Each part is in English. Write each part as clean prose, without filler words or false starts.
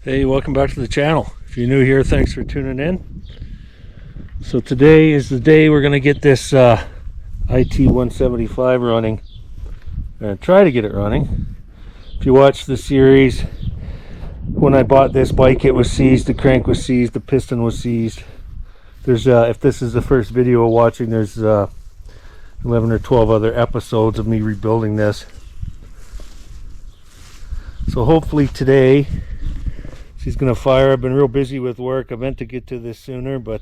Hey, welcome back to the channel. If you're new here, thanks for tuning in. So today is the day we're going to get this IT 175 running. We're going to try to get it running. If you watch the series, when I bought this bike it was seized, the crank was seized, the piston was seized. There's if this is the first video we're watching, there's 11 or 12 other episodes of me rebuilding this. So hopefully today she's gonna fire. I've been real busy with work. I meant to get to this sooner, but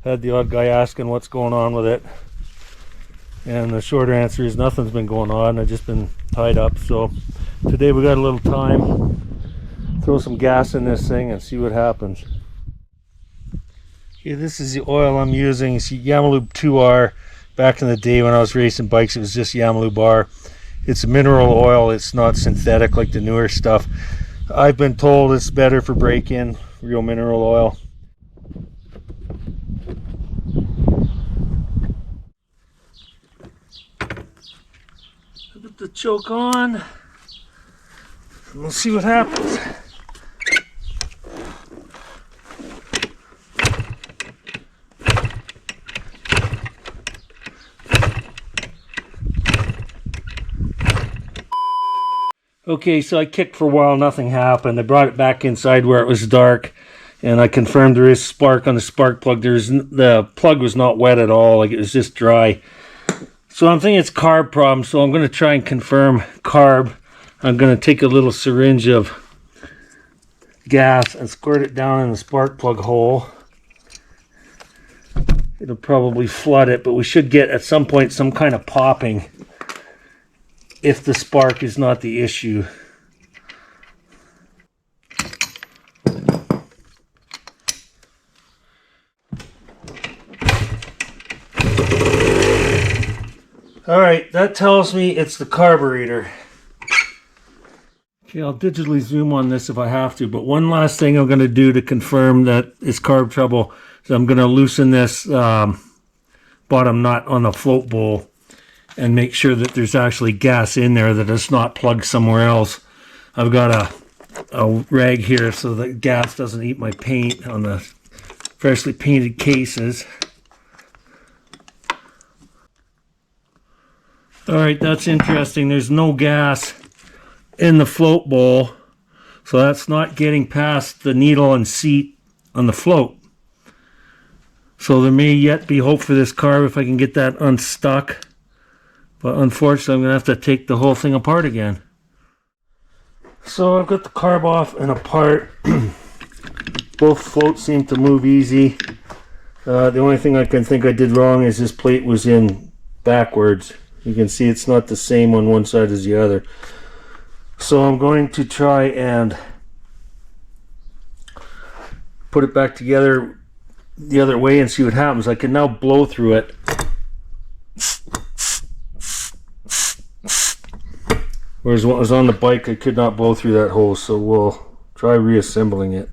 had the odd guy asking what's going on with it, and the shorter answer is nothing's been going on. I've just been tied up. So today we got a little time, throw some gas in this thing and see what happens. Okay, this is the oil I'm using. It's Yamaha 2R. Back in the day when I was racing bikes, it was just Yamaha bar. It's mineral oil. It's not synthetic like the newer stuff. I've been told it's better for break-in, real mineral oil. Put the choke on, and we'll see what happens. Okay, so I kicked for a while, nothing happened. I brought it back inside where it was dark, and I confirmed there is spark on the spark plug. The plug was not wet at all, like it was just dry. So I'm thinking it's carb problem, so I'm going to try and confirm carb. I'm going to take a little syringe of gas and squirt it down in the spark plug hole. It'll probably flood it, but we should get at some point some kind of popping if the spark is not the issue. Alright, that tells me it's the carburetor. Okay, I'll digitally zoom on this if I have to, but one last thing I'm going to do to confirm that it's carb trouble is I'm going to loosen this bottom nut on the float bowl and make sure that there's actually gas in there, that it's not plugged somewhere else. I've got a rag here so that gas doesn't eat my paint on the freshly painted cases. Alright, that's interesting. There's no gas in the float bowl, so that's not getting past the needle and seat on the float. So there may yet be hope for this carb if I can get that unstuck. But unfortunately, I'm going to have to take the whole thing apart again. So I've got the carb off and apart. Both floats seem to move easy. The only thing I can think I did wrong is this plate was in backwards. You can see it's not the same on one side as the other. So I'm going to try and put it back together the other way and see what happens. I can now blow through it. Whereas when it was on the bike, I could not blow through that hole, so we'll try reassembling it.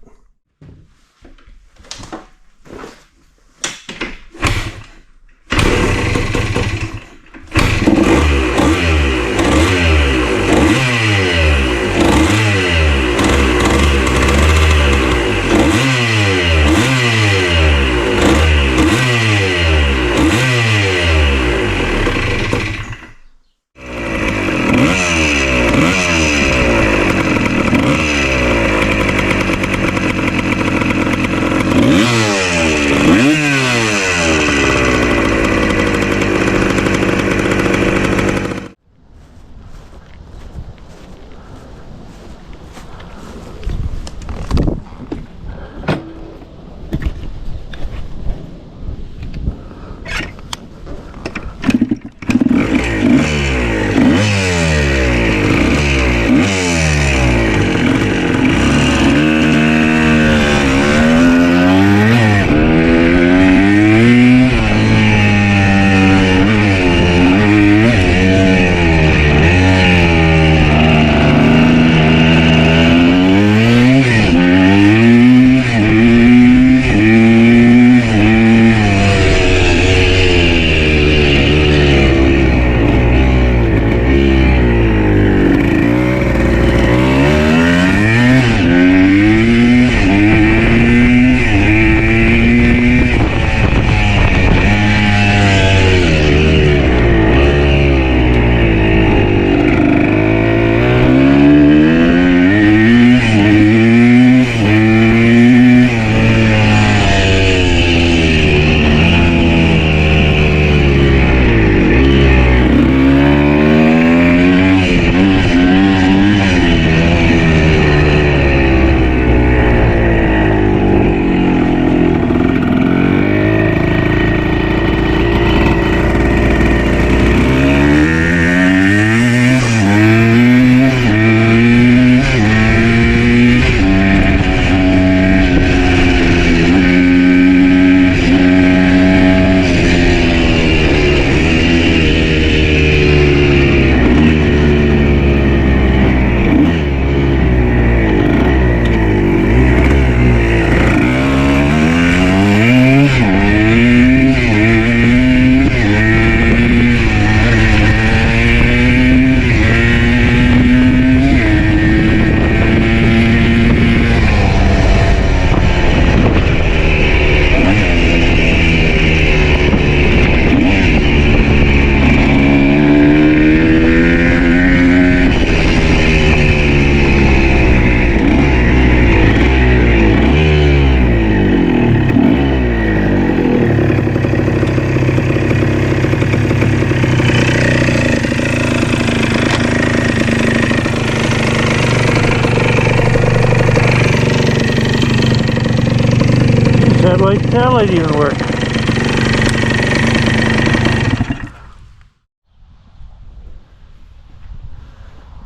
Headlight even work.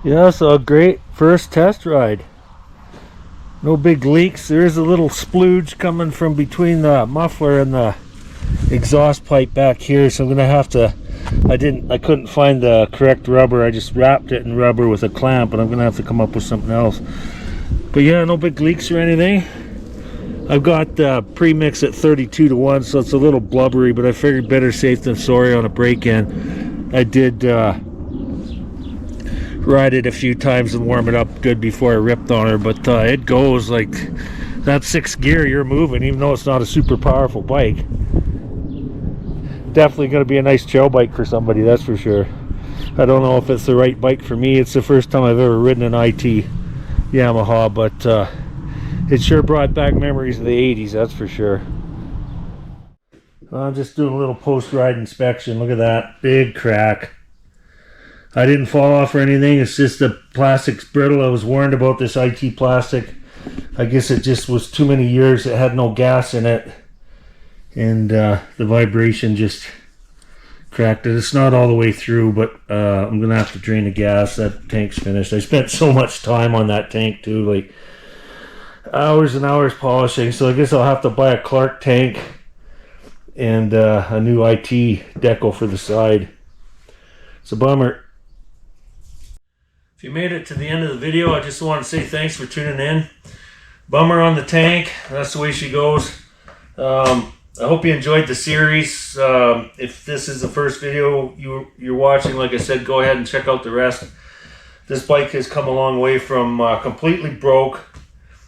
Yeah, so a great first test ride. No big leaks. There is a little splooge coming from between the muffler and the exhaust pipe back here, so I'm gonna have to, I couldn't find the correct rubber. I just wrapped it in rubber with a clamp, and I'm gonna have to come up with something else. But yeah, no big leaks or anything. I've got the premix at 32-1, so it's a little blubbery, but I figured better safe than sorry on a break-in. I did ride it a few times and warm it up good before I ripped on her, but it goes like that 6th gear. You're moving, even though it's not a super powerful bike. Definitely going to be a nice trail bike for somebody, that's for sure. I don't know if it's the right bike for me. It's the first time I've ever ridden an IT Yamaha, but it sure brought back memories of the 80s, that's for sure. I'm just doing a little post-ride inspection. Look at that big crack. I didn't fall off or anything. It's just the plastic's brittle. I was warned about this IT plastic. I guess it just was too many years. It had no gas in it, and the vibration just cracked it. It's not all the way through, but I'm gonna have to drain the gas. That tank's finished. I spent so much time on that tank too, like hours and hours polishing. So I guess I'll have to buy a Clark tank and a new IT decal for the side. It's a bummer. If you made it to the end of the video, I just want to say thanks for tuning in. Bummer on the tank. That's the way she goes. I hope you enjoyed the series. If this is the first video you're watching, like I said, go ahead and check out the rest. This bike has come a long way from completely broke,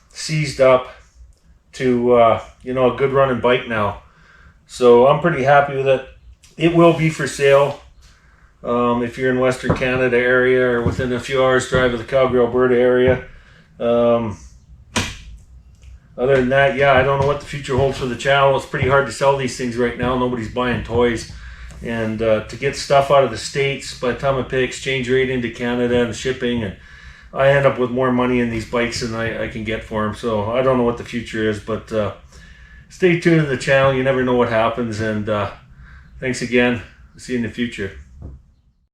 seized up, to a good running bike now. So I'm pretty happy with it. It will be for sale. If you're in Western Canada area or within a few hours drive of the Calgary, Alberta area. Other than that, yeah, I don't know what the future holds for the channel. It's pretty hard to sell these things right now. Nobody's buying toys. And to get stuff out of the States, by the time I pay exchange rate into Canada and shipping, and I end up with more money in these bikes than I can get for them. So I don't know what the future is, but stay tuned to the channel. You never know what happens. And thanks again. See you in the future.